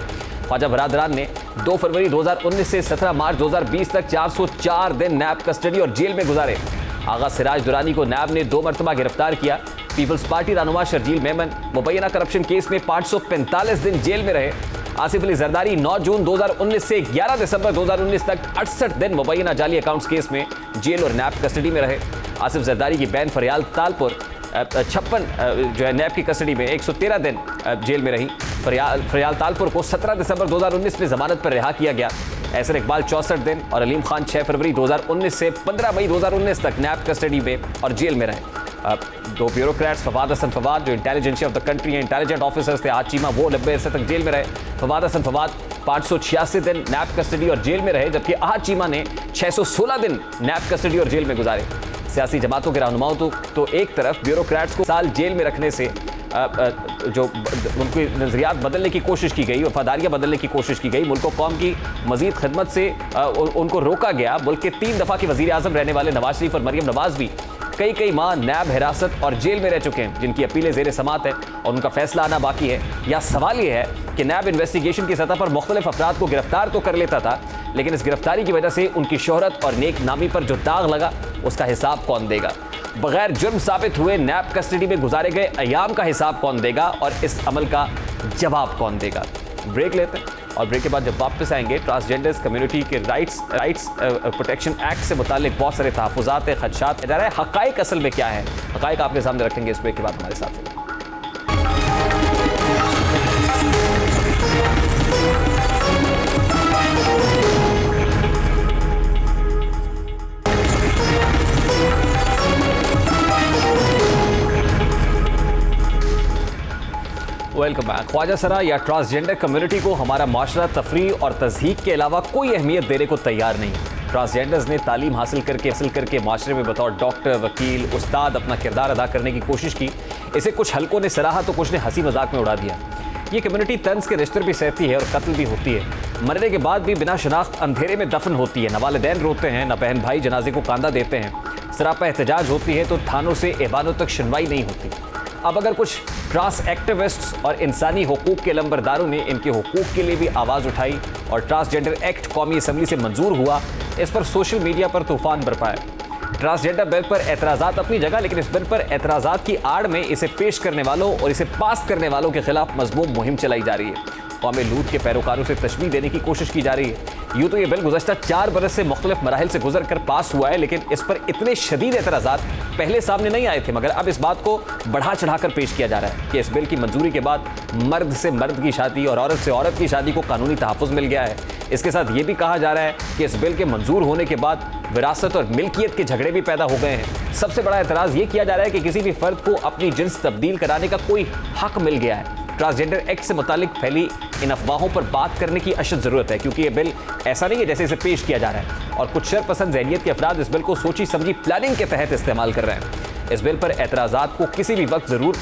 ख्वाजा बरादरान ने 2 फरवरी 2019 से 17 मार्च 2020 तक 404 दिन नैब कस्टडी और जेल में गुजारे। आगा सिराज दुरानी को नैब ने 2 मरतबा गिरफ्तार किया। पीपल्स पार्टी रहनुमा शर्जील मेमन मुबैना करप्शन केस में 545 दिन जेल में रहे। आसिफ अली जरदारी 9 जून 2019 से 11 दिसंबर 2019 तक 68 दिन मुबैना जाली अकाउंट्स केस में जेल और नैब कस्टडी में रहे। आसिफ जरदारी की बैन फरियाल तालपुर 56 जो है नैब की कस्टडी में 113 दिन जेल में रही। फरियाल तालपुर को 17 दिसंबर 2019 में जमानत पर रिहा किया गया। एहसन इकबाल 64 दिन और अलीम खान 6 फरवरी 2019 से 15 मई 2019 तक नैब कस्टडी में और जेल में रहे। 2 ब्यूरोक्रेट्स फवाद हसन फवाद जो इंटेलिजेंसिया ऑफ द कंट्री हैं, इंटेलिजेंट ऑफिसर्स थे, आज चीमा वो 90 अरसे तक जेल में रहे। फवाद हसन फवाद 586 दिन नैब कस्टडी और जेल में रहे, जबकि अहद चीमा ने 616 दिन नैब कस्टडी और जेल में गुजारे। सियासी जमातों के रहनुमाओं तो एक तरफ ब्यूरोक्रेट्स को साल जेल में रखने से जो उनकी नज़रियात बदलने की कोशिश की गई, वफादारियाँ बदलने की कोशिश की गई, मुल्क को कौम की मजीद खिदमत से उनको रोका गया। मुल्क के 3 दफ़ा के वज़ीर आज़म रहने वाले नवाज शरीफ और मरियम नवाज भी कई माह नैब हिरासत और जेल में रह चुके हैं, जिनकी अपीलें ज़ेर समात है और उनका फैसला आना बाकी है। या सवाल ये है कि नैब इन्वेस्टिगेशन की सतह पर मुख्तलिफ अफराद को गिरफ्तार तो कर लेता था, लेकिन इस गिरफ्तारी की वजह से उनकी शोहरत और नेक नामी पर जो दाग लगा उसका हिसाब कौन देगा? बगैर जुर्म साबित हुए नैब कस्टडी में गुजारे गए अयाम का हिसाब कौन देगा और इस अमल का जवाब कौन देगा? ब्रेक लेते हैं और ब्रेक के बाद जब वापस आएंगे ट्रांसजेंडर्स कम्युनिटी के राइट्स प्रोटेक्शन एक्ट से मुतालिक बहुत सारे तहफ़्फ़ुज़ात, खदशात इधर है। हक़ाइक़ असल में क्या है, हक़ाइक़ आपके सामने रखेंगे इस ब्रेक के बाद हमारे साथ। Welcome back. ख्वाजा सरा या ट्रांसजेंडर कम्युनिटी को हमारा माशरा तफरीह और तज़हीक के अलावा कोई अहमियत देने को तैयार नहीं। ट्रांसजेंडर्स ने तालीम हासिल करके माशरे में बतौर डॉक्टर, वकील, उस्ताद अपना किरदार अदा करने की कोशिश की। इसे कुछ हलकों ने सराहा तो कुछ ने हंसी मजाक में उड़ा दिया। ये कम्युनिटी तंज के रिश्ते भी सहती है और कत्ल भी होती है। मरने के बाद भी बिना शनाख्त अंधेरे में दफन होती है। न वालिदैन रोते हैं, न बहन भाई जनाजे को कांदा देते हैं। सरापा एहतजाज होती है तो थानों से ऐवानों तक सुनवाई नहीं होती। अब अगर कुछ ट्रांस एक्टिविस्ट्स और इंसानी हुकूक के लंबरदारों ने इनके हुकूक के लिए भी आवाज़ उठाई और ट्रांसजेंडर एक्ट कौमी असम्बली से मंजूर हुआ, इस पर सोशल मीडिया पर तूफान बरपा है। ट्रांसजेंडर बिल पर एतराज़ात अपनी जगह, लेकिन इस बिल पर एतराज़ात की आड़ में इसे पेश करने वालों और इसे पास करने वालों के खिलाफ मजमूम मुहिम चलाई जा रही है। कौम लूत के पैरोकारों से तशबीह देने की कोशिश की जा रही है। यूँ तो ये बिल गुज़श्ता 4 बरस से मुख्तलिफ मराहिल से गुजर कर पास हुआ है, लेकिन इस पर इतने शदीद एतराज़ात पहले सामने नहीं आए थे, मगर अब इस बात को बढ़ा चढ़ाकर पेश किया जा रहा है कि इस बिल की मंजूरी के बाद मर्द से मर्द की शादी और औरत से औरत की शादी को कानूनी तहफ़्फ़ुज़ मिल गया है। इसके साथ ये भी कहा जा रहा है कि इस बिल के मंजूर होने के बाद विरासत और मिल्कियत के झगड़े भी पैदा हो गए हैं। सबसे बड़ा एतराज़ ये किया जा रहा है कि किसी भी फर्द को अपनी जिन्स तब्दील कराने का कोई हक मिल गया है। ट्रांसजेंडर एक्ट से मुतालिक फैली इन अफवाहों पर बात करने की अशद ज़रूरत है, क्योंकि ये बिल ऐसा नहीं है जैसे इसे पेश किया जा रहा है, और कुछ शरपसंद ज़हनियत के अफराद इस बिल को सोची समझी प्लानिंग के तहत इस्तेमाल कर रहे हैं। इस बिल पर एतराज़ात को किसी भी वक्त ज़रूर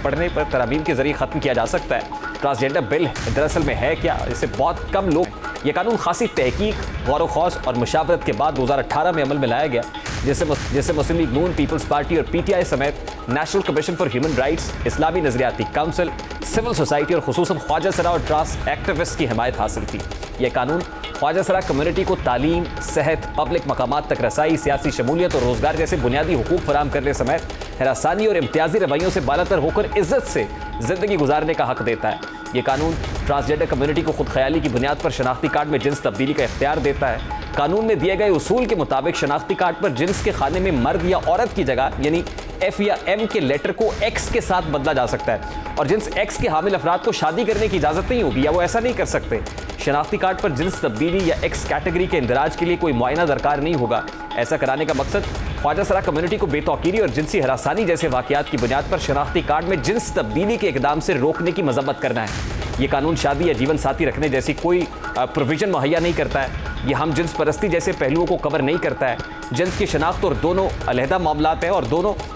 पढ़ने पर तरामीम के ज़रिए ख़त्म किया जा सकता है। ट्रांसजेंडर बिल दरअसल में है क्या, इसे बहुत कम लोग, ये कानून खासी तहकीक, गौर ख़ौस और मुशावरत के बाद 2018 में अमल में लाया गया, जिससे मुस्लिम लीग नून, पीपल्स पार्टी और PTI समेत national commission for human rights, Islami Nazriati council, civil society और खुसूसन ख्वाजा सरा और ट्रांस एक्टिविस्ट की हिमायत हासिल थी। यह कानून ख्वाजा सरा कम्युनिटी को तालीम, सेहत, पब्लिक मकामात तक रसाई, सियासी शमूलियत और रोज़गार जैसे बुनियादी हुकूक फराम करने समेत हरासानी और इम्तियाजी रवैयों से बालातर होकर इज्जत से ज़िंदगी गुजारने का हक देता है। ये कानून ट्रांसजेंडर कम्युनिटी को खुद ख्याली की बुनियाद पर शनाख्ती कार्ड में जिन्स तब्दीली का इख्तियार देता है। कानून में दिए गए उसूल के मुताबिक शनाख्ती कार्ड पर जिन्स के खाने में मर्द या औरत की जगह यानी F या M के लेटर को X के साथ बदला जा सकता है, और जिन्स X के हामिल अफराद को शादी करने की इजाज़त नहीं होगी या वो ऐसा नहीं कर सकते। शनाख्ती कार्ड पर जिन्स तब्दीली या X कैटेगरी के इंदराज के लिए कोई मुआयना दरकार नहीं होगा। ऐसा कराने का मकसद ख्वाजा सरा कम्युनिटी को बेतौकीरी और जिनसी हरासानी जैसे वाक़यात की बुनियाद पर शनाख्ती कार्ड में जिन्स तब्दीली के इकदाम से रोकने की मजम्मत करना है। ये कानून शादी या जीवन साथी रखने जैसी कोई प्रोविजन मुहैया नहीं करता है। ये हम जिन्स परस्ती जैसे पहलुओं को कवर नहीं करता है। जिन्स की शनाख्त और दोनों अलहदा मामलात हैं, और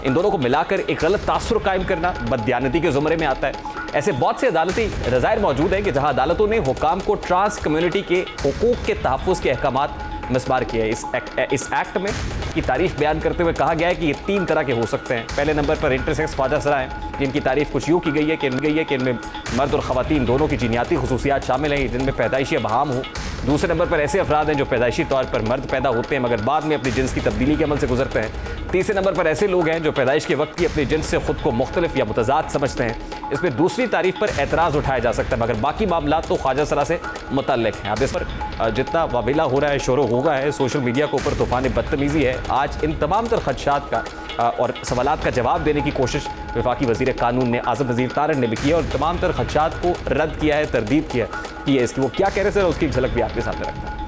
इन दोनों को मिलाकर एक गलत तासुर कायम करना बददियानती के ज़ुमरे में आता है। ऐसे बहुत से अदालती रज़ायर मौजूद हैं कि जहां अदालतों ने हुकाम को ट्रांस कम्युनिटी के हुकूक के तहफ़्फ़ुज़ के अहकामात मिसबार किए हैं। इस एक्ट में की तारीफ बयान करते हुए कहा गया है कि ये 3 तरह के हो सकते हैं। पहले नंबर पर इंटरसेक्स ख्वाजा सरा हैं, जिनकी तारीफ कुछ यूँ की गई है कि इनमें मर्द और ख़वातीन दोनों की जीनियाती खुसूसियात शामिल हैं, जिनमें पैदाइशी अबहाम हो। दूसरे नंबर पर ऐसे अफराद हैं जो पैदाइशी तौर पर मर्द पैदा होते हैं मगर बाद में अपनी जिन्स की तब्दीली के अमल से गुजरते हैं। तीसरे नंबर पर ऐसे लोग हैं जो पैदाइश के वक्त की अपनी जिन्स से खुद को मुख्तलिफ या मुतजाद समझते हैं। इसमें दूसरी तारीफ पर एतराज़ उठाया जा सकता है, मगर बाकी मामला तो ख्वाजा सरा से मुतल्लिक हैं। अब इस पर जितना वाविला हो रहा है, शोर होगा है, सोशल मीडिया के ऊपर तूफ़ान बदतमीज़ी है। आज इन तमाम तर खदशात का और सवालात का जवाब देने की कोशिश वफाकी वज़ीर कानून ने, आज़म नज़ीर तारड़ ने भी की, और तमाम तर खदशात को रद्द किया है, तरदीद किया कि इसकी वो क्या कह रहे थे, उसकी झलक भी आपके सामने रखता है।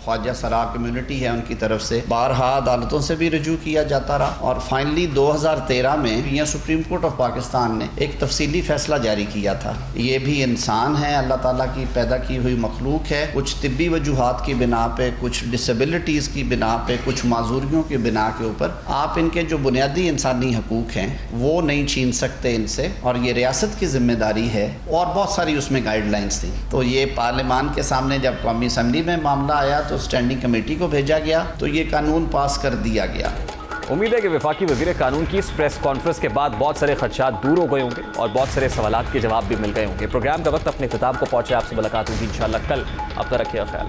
ख्वाजा सरा कम्युनिटी है, उनकी तरफ से बारहा अदालतों से भी रजू किया जाता रहा, और फाइनली 2013 में यहाँ सुप्रीम कोर्ट ऑफ पाकिस्तान ने एक तफसीली फैसला जारी किया था। ये भी इंसान है, अल्लाह ताला की पैदा की हुई मखलूक है। कुछ तिब्बी वजूहात की बिना पे, कुछ डिसेबिलिटीज़ की बिना पे, कुछ माजूरियों की बिना के ऊपर आप इनके जो बुनियादी इंसानी हकूक़ हैं वो नहीं छीन सकते इनसे, और ये रियासत की जिम्मेदारी है। और बहुत सारी उसमें गाइडलाइंस थी। तो ये पार्लियामान के सामने जब कौमी असम्बली में मामला आया तो स्टैंडिंग कमेटी को भेजा गया, तो ये कानून पास कर दिया गया। उम्मीद है कि वफाकी वज़ीर कानून की इस प्रेस कॉन्फ्रेंस के बाद बहुत सारे खदशात दूर हो गए होंगे और बहुत सारे सवालात के जवाब भी मिल गए होंगे। प्रोग्राम का वक्त अपने इख्तिताम को पहुंचे, आपसे मुलाकात होगी इंशाअल्लाह कल। अब तक रखिए ख्याल।